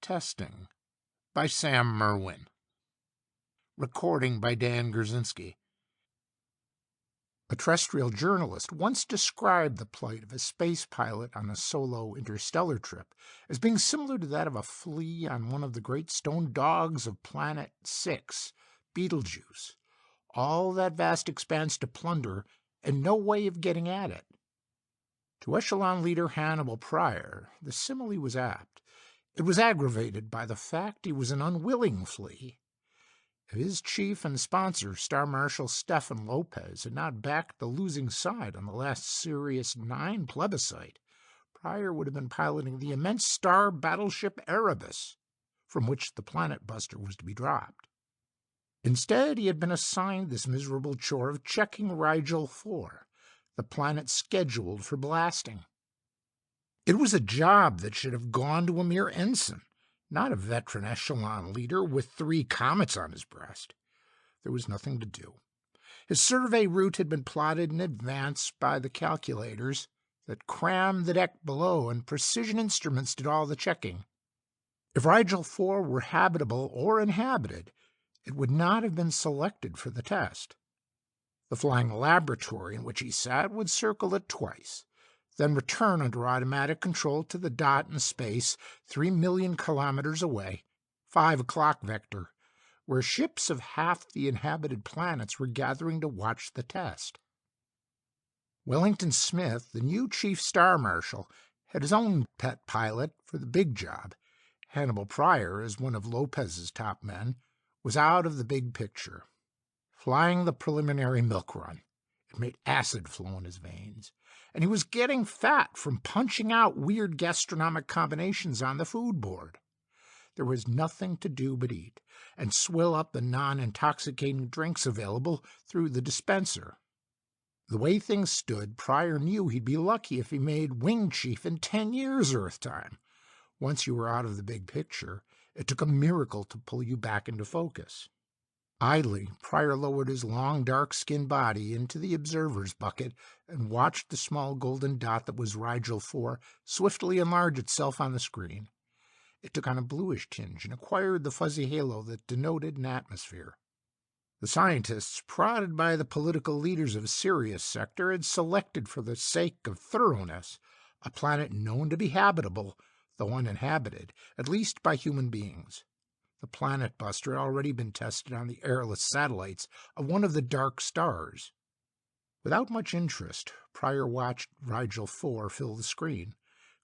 Testing by Sam Merwin. Recording by Dan Gurzinski. A terrestrial journalist once described the plight of a space pilot on a solo interstellar trip as being similar to that of a flea on one of the great stone dogs of Planet 6, Betelgeuse. All that vast expanse to plunder and no way of getting at it. To echelon leader Hannibal Pryor, the simile was apt. It was aggravated by the fact he was an unwilling flea. If his chief and sponsor, Star Marshal Stefan Lopez, had not backed the losing side on the last Sirius 9 plebiscite, Pryor would have been piloting the immense star battleship Erebus, from which the Planet Buster was to be dropped. Instead, he had been assigned this miserable chore of checking Rigel IV, the planet scheduled for blasting. It was a job that should have gone to a mere ensign, not a veteran echelon leader with 3 comets on his breast. There was nothing to do. His survey route had been plotted in advance by the calculators that crammed the deck below, and precision instruments did all the checking. If Rigel IV were habitable or inhabited, it would not have been selected for the test. The flying laboratory in which he sat would circle it twice, then return under automatic control to the dot in space 3 million kilometers away, 5 o'clock vector, where ships of half the inhabited planets were gathering to watch the test. Wellington Smith, the new chief star marshal, had his own pet pilot for the big job. Hannibal Pryor, as one of Lopez's top men, was out of the big picture. Flying the preliminary milk run, it made acid flow in his veins, and he was getting fat from punching out weird gastronomic combinations on the food board. There was nothing to do but eat, and swill up the non-intoxicating drinks available through the dispenser. The way things stood, Pryor knew he'd be lucky if he made wing chief in 10 years Earth time. Once you were out of the big picture, it took a miracle to pull you back into focus. Idly, Pryor lowered his long, dark-skinned body into the observer's bucket and watched the small golden dot that was Rigel IV swiftly enlarge itself on the screen. It took on a bluish tinge and acquired the fuzzy halo that denoted an atmosphere. The scientists, prodded by the political leaders of Sirius sector, had selected for the sake of thoroughness a planet known to be habitable, though uninhabited, at least by human beings. The Planet Buster had already been tested on the airless satellites of one of the dark stars. Without much interest, Pryor watched Rigel IV fill the screen,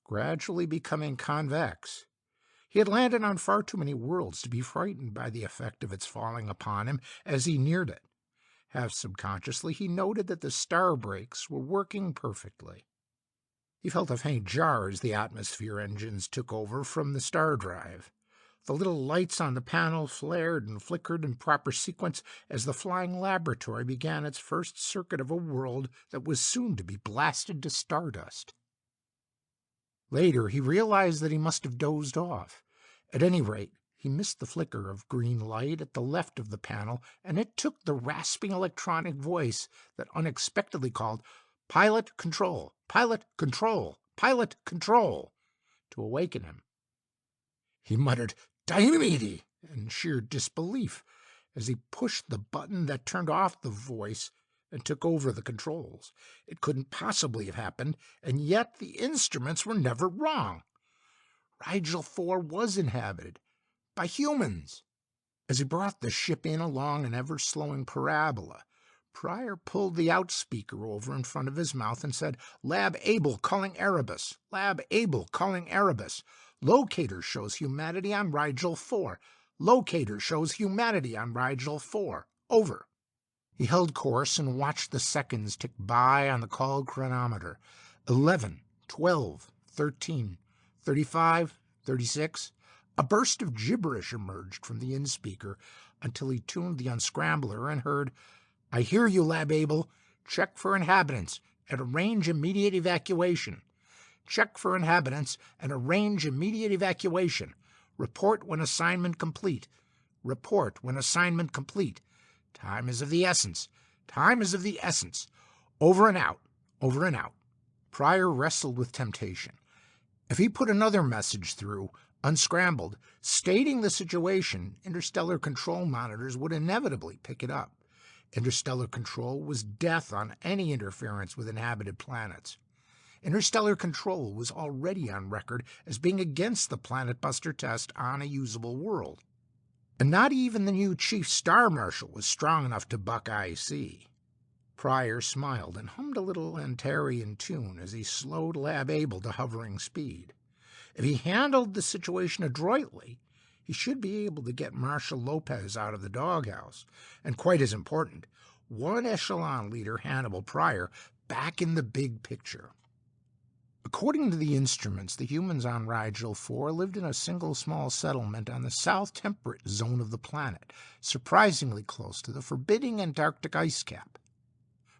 gradually becoming convex. He had landed on far too many worlds to be frightened by the effect of its falling upon him as he neared it. Half subconsciously, he noted that the star brakes were working perfectly. He felt a faint jar as the atmosphere engines took over from the star drive. The little lights on the panel flared and flickered in proper sequence as the flying laboratory began its first circuit of a world that was soon to be blasted to stardust. Later, he realized that he must have dozed off. At any rate, he missed the flicker of green light at the left of the panel, and it took the rasping electronic voice that unexpectedly called, "Pilot control, pilot control, pilot control," to awaken him. He muttered, "Diomede," in sheer disbelief as he pushed the button that turned off the voice and took over the controls. It couldn't possibly have happened, and yet the instruments were never wrong. Rigel IV was inhabited by humans. As he brought the ship in along an ever-slowing parabola, Pryor pulled the outspeaker over in front of his mouth and said, "Lab Able calling Erebus. Lab Able calling Erebus. Locator shows humanity on Rigel IV. Locator shows humanity on Rigel IV. Over." He held course and watched the seconds tick by on the call chronometer. 11, 12, 13, 35, 36. A burst of gibberish emerged from the in-speaker until he tuned the unscrambler and heard, "I hear you, Lab Able. Check for inhabitants and arrange immediate evacuation. Check for inhabitants and arrange immediate evacuation. Report when assignment complete. Report when assignment complete. Time is of the essence. Time is of the essence. Over and out. Over and out." Pryor wrestled with temptation. If he put another message through, Unscrambled, stating the situation, interstellar control monitors would inevitably pick it up. Interstellar control was death on any interference with inhabited planets. Interstellar control was already on record as being against the Planet Buster test on a usable world. And not even the new Chief Star Marshal was strong enough to buck IC. Pryor smiled and hummed a little Antarian tune as he slowed Lab Able to hovering speed. If he handled the situation adroitly, he should be able to get Marshal Lopez out of the doghouse, and quite as important, one echelon leader Hannibal Pryor back in the big picture. According to the instruments, the humans on Rigel IV lived in a single small settlement on the south temperate zone of the planet, surprisingly close to the forbidding Antarctic ice cap.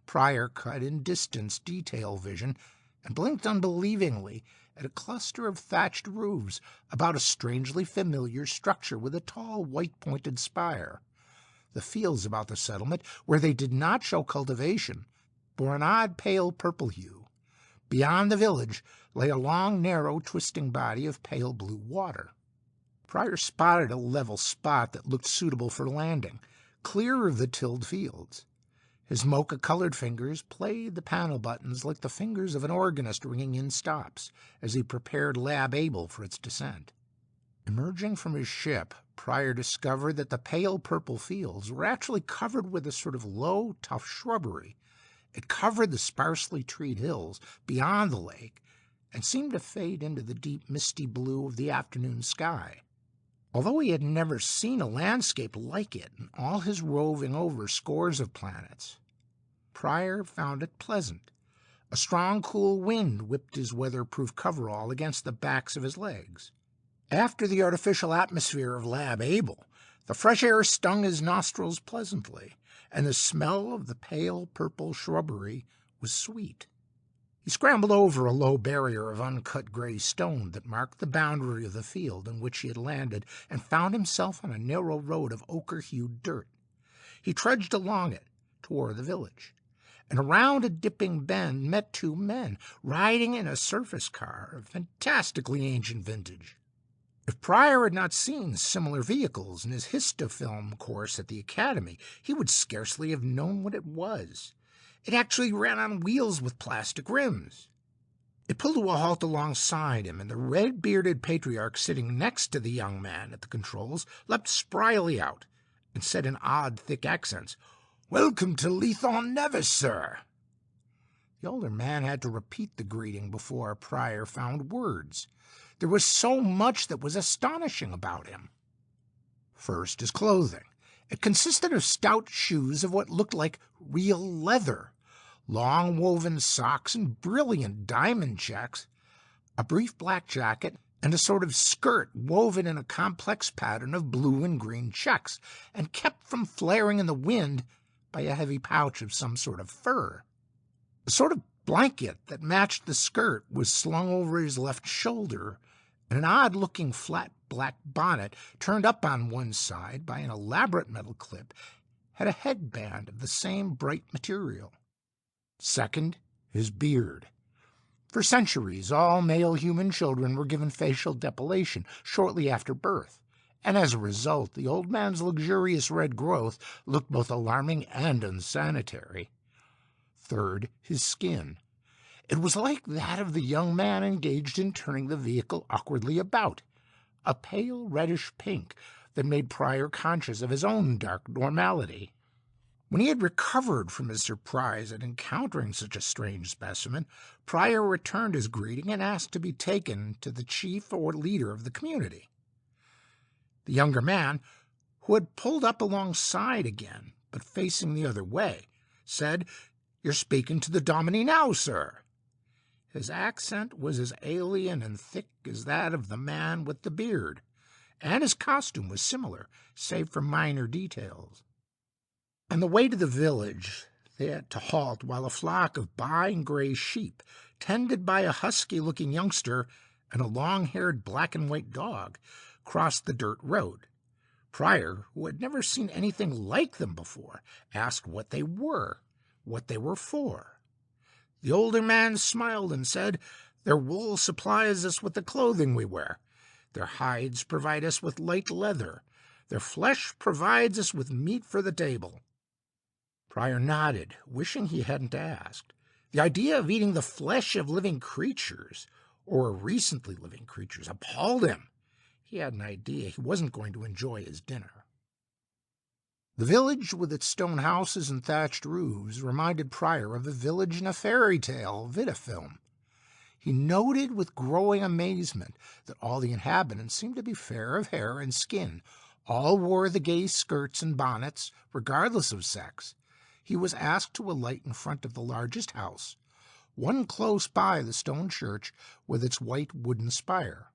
Pryor cut in distance detail vision and blinked unbelievingly at a cluster of thatched roofs about a strangely familiar structure with a tall white-pointed spire. The fields about the settlement, where they did not show cultivation, bore an odd pale purple hue. Beyond the village lay a long, narrow, twisting body of pale blue water. Pryor spotted a level spot that looked suitable for landing, clear of the tilled fields. His mocha-colored fingers played the panel buttons like the fingers of an organist ringing in stops as he prepared Lab Able for its descent. Emerging from his ship, Pryor discovered that the pale purple fields were actually covered with a sort of low, tough shrubbery. It covered the sparsely treed hills beyond the lake and seemed to fade into the deep, misty blue of the afternoon sky. Although he had never seen a landscape like it in all his roving over scores of planets, Pryor found it pleasant. A strong, cool wind whipped his weatherproof coverall against the backs of his legs. After the artificial atmosphere of Lab Able, the fresh air stung his nostrils pleasantly, and the smell of the pale purple shrubbery was sweet. He scrambled over a low barrier of uncut gray stone that marked the boundary of the field in which he had landed and found himself on a narrow road of ochre-hued dirt. He trudged along it toward the village, and around a dipping bend met two men riding in a surface car of fantastically ancient vintage. If Pryor had not seen similar vehicles in his histofilm course at the academy, he would scarcely have known what it was. It actually ran on wheels with plastic rims. It pulled to a halt alongside him, and the red-bearded patriarch sitting next to the young man at the controls leapt spryly out and said in odd, thick accents, "Welcome to Lethon Nevis, sir." The older man had to repeat the greeting before Pryor found words. There was so much that was astonishing about him. First, his clothing. It consisted of stout shoes of what looked like real leather, long woven socks and brilliant diamond checks, a brief black jacket, and a sort of skirt woven in a complex pattern of blue and green checks, and kept from flaring in the wind by a heavy pouch of some sort of fur. A sort of blanket that matched the skirt was slung over his left shoulder, and an odd-looking flat black bonnet, turned up on one side by an elaborate metal clip, had a headband of the same bright material. Second, his beard. For centuries, all male human children were given facial depilation shortly after birth, and as a result, the old man's luxurious red growth looked both alarming and unsanitary. Third, his skin. It was like that of the young man engaged in turning the vehicle awkwardly about, a pale reddish pink that made Pryor conscious of his own dark normality. When he had recovered from his surprise at encountering such a strange specimen, Pryor returned his greeting and asked to be taken to the chief or leader of the community. The younger man, who had pulled up alongside again, but facing the other way, said, "You're speaking to the Dominie now, sir." His accent was as alien and thick as that of the man with the beard, and his costume was similar, save for minor details. On the way to the village, they had to halt while a flock of buying gray sheep, tended by a husky-looking youngster and a long-haired black-and-white dog, crossed the dirt road. Pryor, who had never seen anything like them before, asked what they were for. The older man smiled and said, "Their wool supplies us with the clothing we wear. Their hides provide us with light leather. Their flesh provides us with meat for the table." Pryor nodded, wishing he hadn't asked. The idea of eating the flesh of living creatures, or recently living creatures, appalled him. He had an idea he wasn't going to enjoy his dinner. The village, with its stone houses and thatched roofs, reminded Pryor of a village in a fairy tale vidafilm. He noted with growing amazement that all the inhabitants seemed to be fair of hair and skin. All wore the gay skirts and bonnets, regardless of sex. He was asked to alight in front of the largest house, one close by the stone church with its white wooden spire.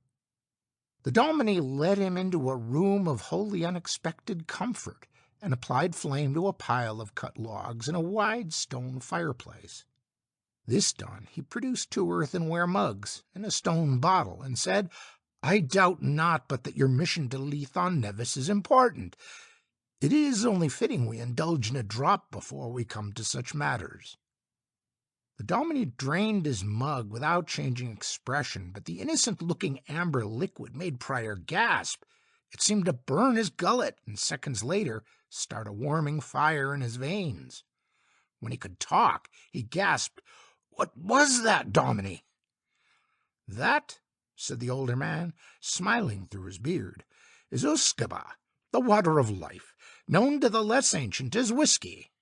The dominie led him into a room of wholly unexpected comfort and applied flame to a pile of cut logs and a wide stone fireplace. This done, he produced 2 earthenware mugs and a stone bottle and said, "I doubt not but that your mission to Leith on Nevis is important. It is only fitting we indulge in a drop before we come to such matters." The dominie drained his mug without changing expression, but the innocent-looking amber liquid made Pryor gasp. It seemed to burn his gullet, and seconds later start a warming fire in his veins. When he could talk, he gasped, "What was that, dominie?" "That," said the older man, smiling through his beard, "is usquebaugh, the water of life, known to the less ancient as whiskey."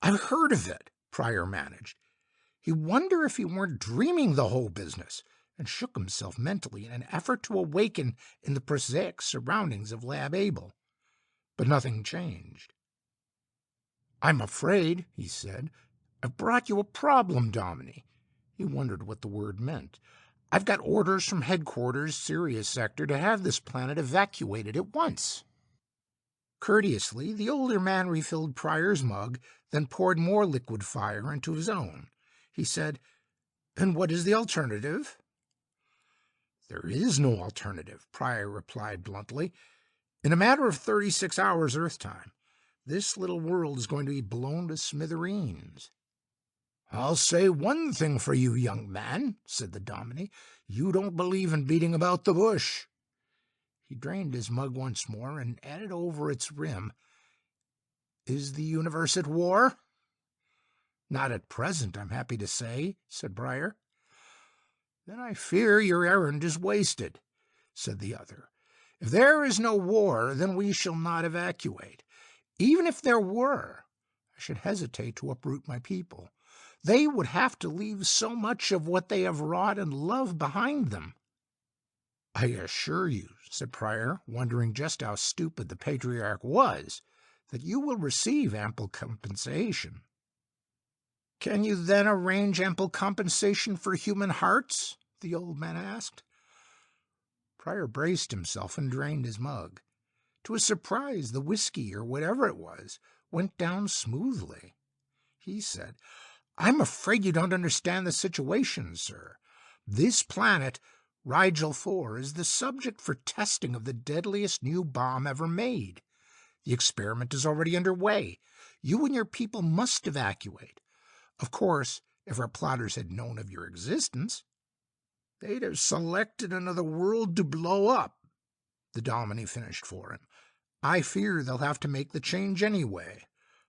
"I've heard of it," Pryor managed. He wondered if he weren't dreaming the whole business, and shook himself mentally in an effort to awaken in the prosaic surroundings of Lab Abel. But nothing changed. "I'm afraid," he said, "I've brought you a problem, dominie." He wondered what the word meant. "I've got orders from headquarters, Sirius Sector, to have this planet evacuated at once." Courteously, the older man refilled Pryor's mug, then poured more liquid fire into his own. He said, "And what is the alternative?" "There is no alternative," Pryor replied bluntly. "In a matter of 36 hours Earth time, this little world is going to be blown to smithereens." "I'll say one thing for you, young man," said the dominie. "You don't believe in beating about the bush." He drained his mug once more and added over its rim, "Is the universe at war?" "Not at present, I'm happy to say," said Pryor. "Then I fear your errand is wasted," said the other. "If there is no war, then we shall not evacuate. Even if there were, I should hesitate to uproot my people. They would have to leave so much of what they have wrought and loved behind them." "I assure you," said Pryor, wondering just how stupid the patriarch was, "that you will receive ample compensation." "Can you then arrange ample compensation for human hearts?" the old man asked. Pryor braced himself and drained his mug. To his surprise, the whiskey, or whatever it was, went down smoothly. He said, "I'm afraid you don't understand the situation, sir. This planet, Rigel IV, is the subject for testing of the deadliest new bomb ever made. The experiment is already underway. You and your people must evacuate. Of course, if our plotters had known of your existence, they'd have selected another world to blow up," the dominie finished for him. "I fear they'll have to make the change anyway.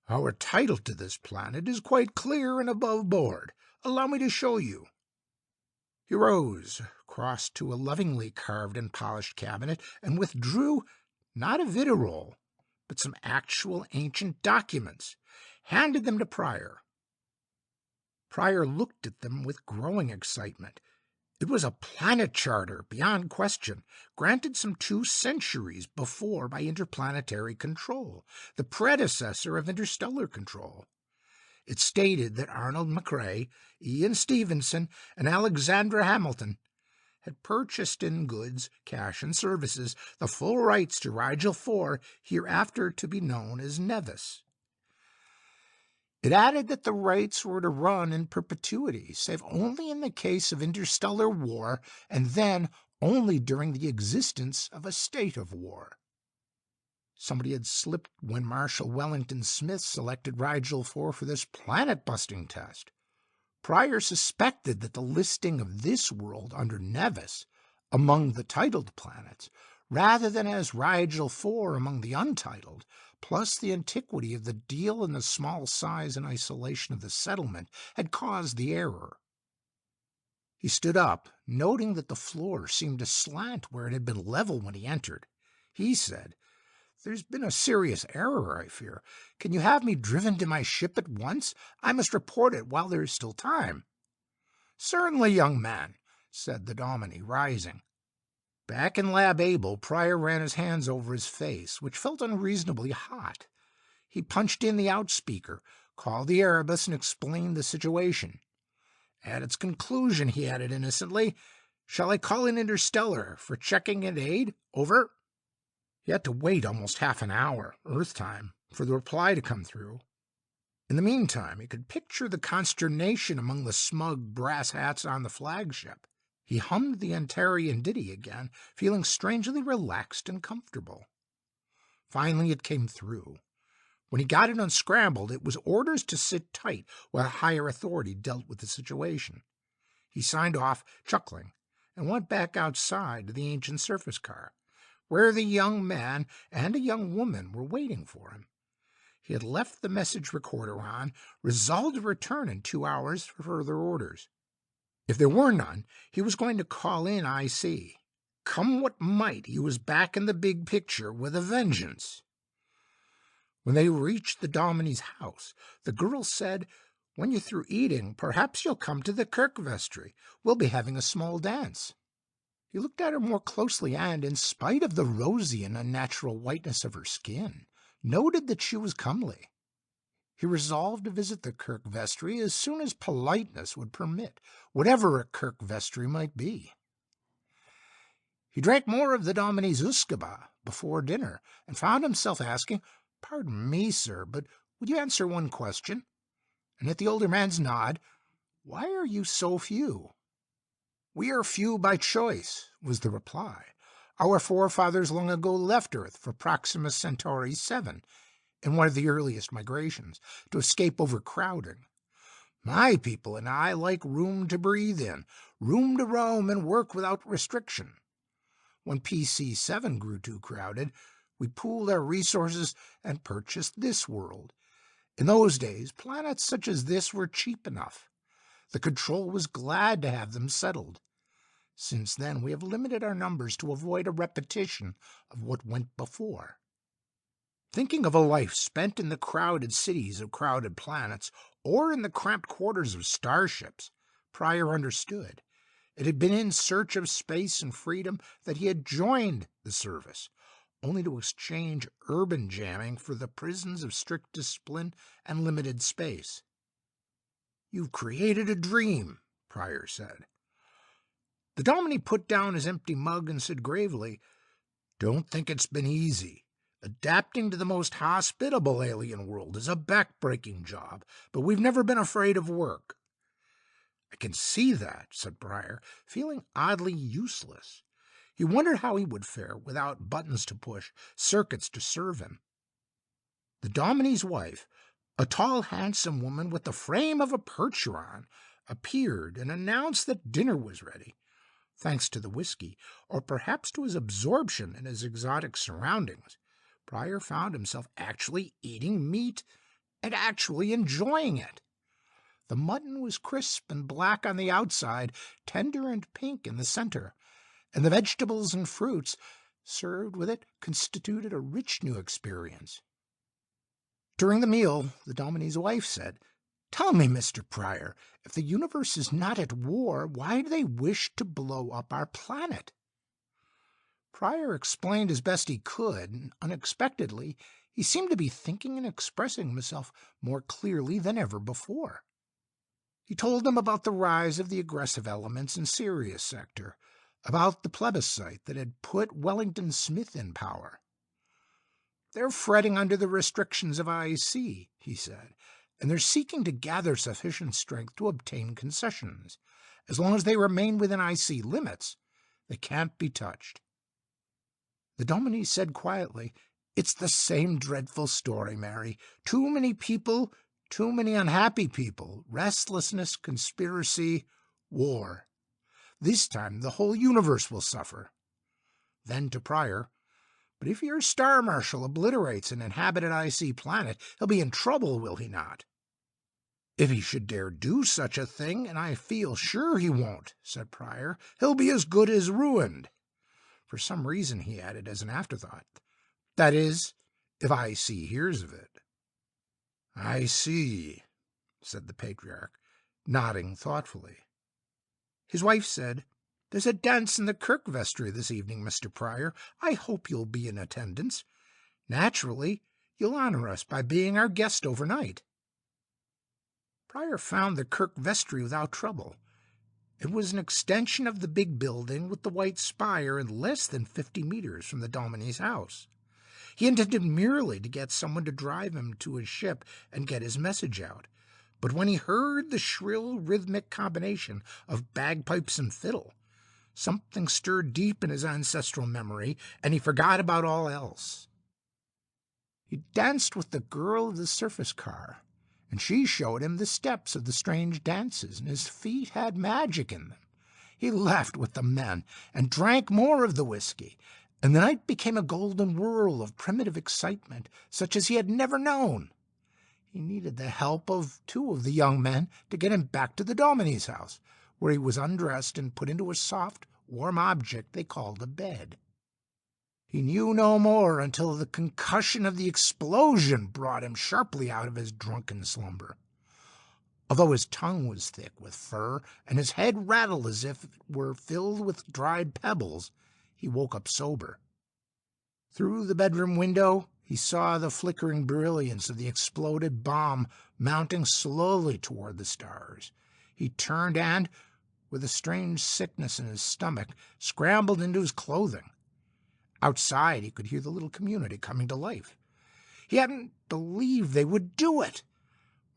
Our title to this planet is quite clear and above board. Allow me to show you." He rose, crossed to a lovingly carved and polished cabinet, and withdrew not a videroll, but some actual ancient documents, handed them to Pryor. Pryor looked at them with growing excitement. It was a planet charter, beyond question, granted some 2 centuries before by interplanetary control, the predecessor of interstellar control. It stated that Arnold McRae, Ian Stevenson, and Alexandra Hamilton had purchased in goods, cash, and services the full rights to Rigel IV, hereafter to be known as Nevis. It added that the rights were to run in perpetuity, save only in the case of interstellar war, and then only during the existence of a state of war. Somebody had slipped when Marshal Wellington Smith selected Rigel IV for this planet-busting test. Pryor suspected that the listing of this world under Nevis among the titled planets, rather than as Rigel IV among the untitled, plus the antiquity of the deal and the small size and isolation of the settlement had caused the error. He stood up, noting that the floor seemed to slant where it had been level when he entered. He said, "There's been a serious error, I fear. Can you have me driven to my ship at once? I must report it while there is still time." "Certainly, young man," said the Dominie, rising. Back in Lab Able, Pryor ran his hands over his face, which felt unreasonably hot. He punched in the outspeaker, called the Erebus, and explained the situation. At its conclusion, he added innocently, "Shall I call in Interstellar for checking and aid? Over." He had to wait almost half an hour, Earth time, for the reply to come through. In the meantime, he could picture the consternation among the smug brass hats on the flagship. He hummed the Antarian ditty again, feeling strangely relaxed and comfortable. Finally, it came through. When he got it unscrambled, it was orders to sit tight while higher authority dealt with the situation. He signed off, chuckling, and went back outside to the ancient surface car, where the young man and a young woman were waiting for him. He had left the message recorder on, resolved to return in 2 hours for further orders. If there were none, he was going to call in IC. Come what might, he was back in the big picture with a vengeance. When they reached the Dominie's house, the girl said, "When you're through eating, perhaps you'll come to the Kirk vestry. We'll be having a small dance." He looked at her more closely and, in spite of the rosy and unnatural whiteness of her skin, noted that she was comely. He resolved to visit the Kirk vestry as soon as politeness would permit, whatever a Kirk vestry might be. He drank more of the Dominie's usquebaugh before dinner, and found himself asking, "Pardon me, sir, but would you answer one question?" And at the older man's nod, "Why are you so few?" "We are few by choice," was the reply. "Our forefathers long ago left Earth for Proxima Centauri 7, in one of the earliest migrations, to escape overcrowding. My people and I like room to breathe in, room to roam and work without restriction. When PC-7 grew too crowded, we pooled our resources and purchased this world. In those days, planets such as this were cheap enough. The Control was glad to have them settled. Since then, we have limited our numbers to avoid a repetition of what went before." Thinking of a life spent in the crowded cities of crowded planets, or in the cramped quarters of starships, Pryor understood. It had been in search of space and freedom that he had joined the service, only to exchange urban jamming for the prisons of strict discipline and limited space. "You've created a dream," Pryor said. The Dominie put down his empty mug and said gravely, "Don't think it's been easy. Adapting to the most hospitable alien world is a back-breaking job, but we've never been afraid of work." "I can see that," said Pryor, feeling oddly useless. He wondered how he would fare without buttons to push, circuits to serve him. The Dominie's wife, a tall, handsome woman with the frame of a percheron, appeared and announced that dinner was ready. Thanks to the whiskey, or perhaps to his absorption in his exotic surroundings, Pryor found himself actually eating meat and actually enjoying it. The mutton was crisp and black on the outside, tender and pink in the center, and the vegetables and fruits served with it constituted a rich new experience. During the meal, the Dominie's wife said, "Tell me, Mr. Pryor, if the universe is not at war, why do they wish to blow up our planet?" Pryor explained as best he could, and unexpectedly, he seemed to be thinking and expressing himself more clearly than ever before. He told them about the rise of the aggressive elements in Sirius Sector, about the plebiscite that had put Wellington Smith in power. "They're fretting under the restrictions of IC," he said, "and they're seeking to gather sufficient strength to obtain concessions. As long as they remain within IC limits, they can't be touched." The Dominie said quietly, "It's the same dreadful story, Mary. Too many people, too many unhappy people, restlessness, conspiracy, war. This time the whole universe will suffer. Then to Pryor, but if your star marshal obliterates an inhabited IC planet, he'll be in trouble, will he not? If he should dare do such a thing, and I feel sure he won't, said Pryor, he'll be as good as ruined. For some reason, he added as an afterthought, that is, if IC hears of it. I see, said the patriarch, nodding thoughtfully. His wife said, there's a dance in the Kirk vestry this evening, Mr. Pryor. I hope you'll be in attendance. Naturally, you'll honor us by being our guest overnight. Pryor found the Kirk vestry without trouble. It was an extension of the big building with the white spire and less than 50 meters from the Dominie's house. He intended merely to get someone to drive him to his ship and get his message out. But when he heard the shrill, rhythmic combination of bagpipes and fiddle, something stirred deep in his ancestral memory, and he forgot about all else. He danced with the girl of the surface car, and she showed him the steps of the strange dances, and his feet had magic in them. He laughed with the men, and drank more of the whiskey, and the night became a golden whirl of primitive excitement, such as he had never known. He needed the help of 2 of the young men to get him back to the Dominie's house, where he was undressed and put into a soft, warm object they called a bed. He knew no more until the concussion of the explosion brought him sharply out of his drunken slumber. Although his tongue was thick with fur and his head rattled as if it were filled with dried pebbles, he woke up sober. Through the bedroom window, he saw the flickering brilliance of the exploded bomb mounting slowly toward the stars. He turned and, with a strange sickness in his stomach, scrambled into his clothing. Outside, he could hear the little community coming to life. He hadn't believed they would do it.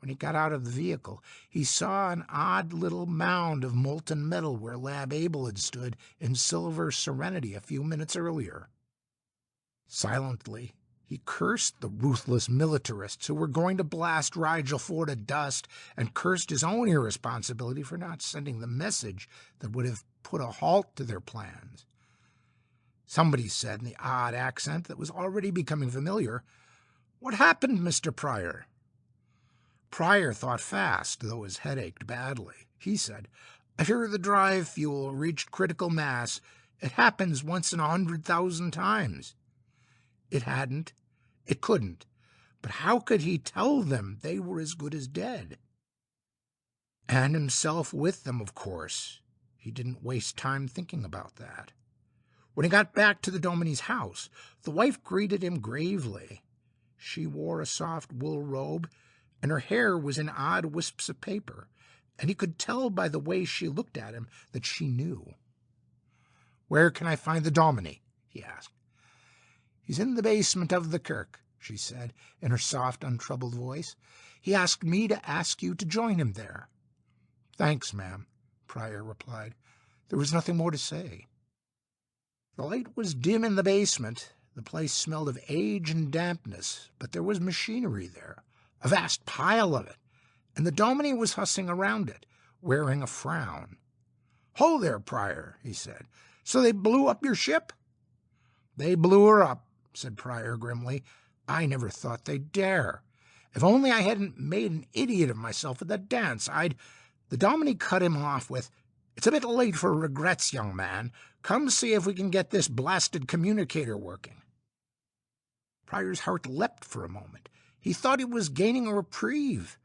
When he got out of the vehicle, he saw an odd little mound of molten metal where Lab Abel had stood in silver serenity a few minutes earlier. Silently, he cursed the ruthless militarists who were going to blast Rigel IV to dust, and cursed his own irresponsibility for not sending the message that would have put a halt to their plans. Somebody said in the odd accent that was already becoming familiar, "What happened, Mr. Pryor?" Pryor thought fast, though his head ached badly. He said, "I hear the drive fuel reached critical mass. It happens once in 100,000 times." It hadn't. It couldn't. But how could he tell them they were as good as dead? And himself with them, of course. He didn't waste time thinking about that. When he got back to the Dominie's house, the wife greeted him gravely. She wore a soft wool robe, and her hair was in odd wisps of paper, and he could tell by the way she looked at him that she knew. "Where can I find the Dominie?" he asked. "He's in the basement of the Kirk," she said, in her soft, untroubled voice. "He asked me to ask you to join him there." "Thanks, ma'am," Pryor replied. There was nothing more to say. The light was dim in the basement. The place smelled of age and dampness, but there was machinery there, a vast pile of it, and the Dominie was hussing around it, wearing a frown. "Ho there, Pryor," he said. "So they blew up your ship?" "They blew her up," said Pryor grimly. "I never thought they'd dare. If only I hadn't made an idiot of myself at the dance, I'd—" The Dominie cut him off with, "It's a bit late for regrets, young man. Come see if we can get this blasted communicator working." Pryor's heart leapt for a moment. He thought he was gaining a reprieve.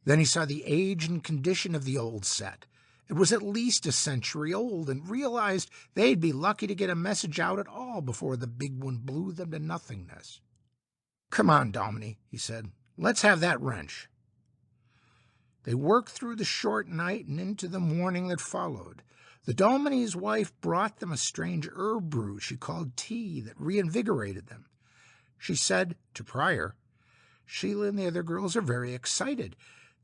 Then he saw the age and condition of the old set. It was at least a century old, and realized they'd be lucky to get a message out at all before the big one blew them to nothingness. "Come on, Dominie," he said. "Let's have that wrench." They worked through the short night and into the morning that followed. The Dominie's wife brought them a strange herb brew she called tea that reinvigorated them. She said to Pryor, "Sheila and the other girls are very excited.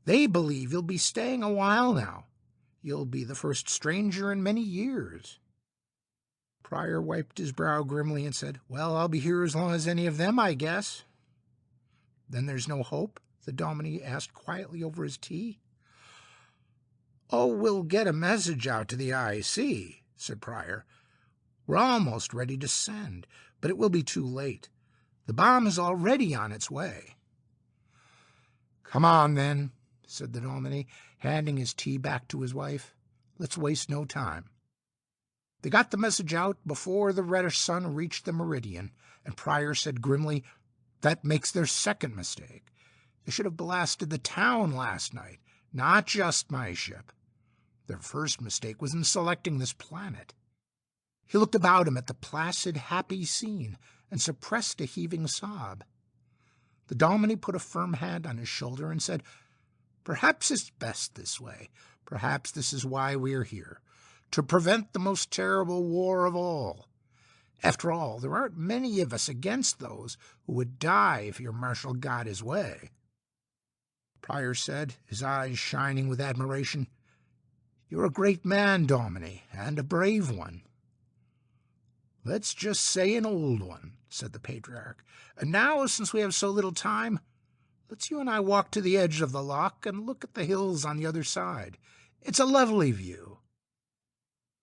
They believe you'll be staying a while now. You'll be the first stranger in many years." Pryor wiped his brow grimly and said, "Well, I'll be here as long as any of them, I guess." "Then there's no hope?" the Dominie asked quietly over his tea. "Oh, we'll get a message out to the IC," said Pryor. "We're almost ready to send, but it will be too late. The bomb is already on its way." "Come on, then," said the dominie, handing his tea back to his wife. "Let's waste no time." They got the message out before the reddish sun reached the meridian, and Pryor said grimly, "That makes their second mistake. They should have blasted the town last night, not just my ship. Their first mistake was in selecting this planet." He looked about him at the placid, happy scene and suppressed a heaving sob. The dominie put a firm hand on his shoulder and said, "Perhaps it's best this way. Perhaps this is why we are here, to prevent the most terrible war of all. After all, there aren't many of us against those who would die if your marshal got his way." Pryor said, his eyes shining with admiration, "You're a great man, dominie, and a brave one." "Let's just say an old one," said the patriarch. "And now, since we have so little time, let's you and I walk to the edge of the loch and look at the hills on the other side. It's a lovely view.